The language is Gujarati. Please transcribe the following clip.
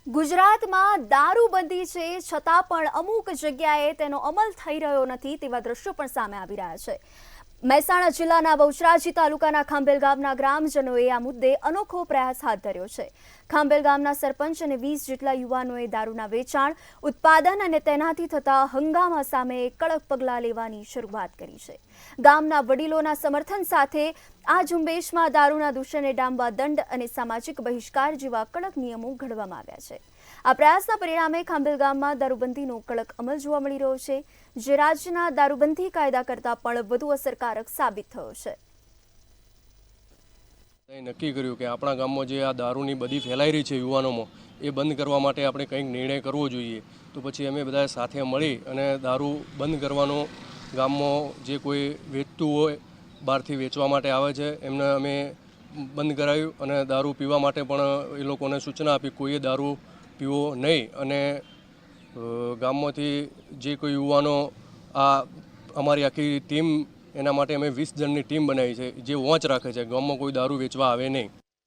ગુજરાતમાં દારૂબંધી છે છતાં પણ અમુક જગ્યાએ તેનો અમલ થઈ રહ્યો નથી તેવા દ્રશ્યો પણ સામે આવી રહ્યા છે। મહેસાણા જિલ્લાના બહુચરાજી તાલુકાના ખાંભેલ ગામના ગ્રામજનોએ આ મુદ્દે અનોખો પ્રયાસ હાથ ધર્યો છે। ખાંભેલ ગામના સરપંચ અને 20 જેટલા યુવાનોએ દારૂના વેચાણ, ઉત્પાદન અને તેનાથી થતા હંગામા સામે કડક પગલાં લેવાની શરૂઆત કરી છે। ગામના વડીલોના સમર્થન સાથે આ ઝુંબેશમાં દારૂના દૂષણને ડામવા દંડ અને સામાજિક બહિષ્કાર જેવા કડક નિયમો ઘડવામાં આવ્યા છે। આ પ્રયાસના પરિણામે ખાંભેલ ગામમાં દારૂબંધીનો કડક અમલ જોવા મળી રહ્યો છે, જે રાજ્યના દારૂબંધી કાયદા કરતાં પણ વધુ અસરકારક સાબિત થયો છે। નક્કી કર્યું કે આપણા ગામમાં જે આ દારૂની બધી ફેલાઈ રહી છે યુવાનોમાં, એ બંધ કરવા માટે આપણે કંઈક નિર્ણય કરવો જોઈએ। તો પછી અમે બધા સાથે મળી અને દારૂ બંધ કરવાનો, ગામમાં જે કોઈ વેચતું હોય, બહારથી વેચવા માટે આવે છે, એમને અમે બંધ કરાવ્યું અને દારૂ પીવા માટે પણ એ લોકોને સૂચના આપી કોઈએ દારૂ પીવો નહીં। અને ગામમાંથી જે કોઈ યુવાનો, આ અમારી આખી ટીમ, એના માટે અમે 20 જણની ટીમ બનાવી છે જે વોચ રાખે છે ગામમાં કોઈ દારૂ વેચવા આવે નહીં।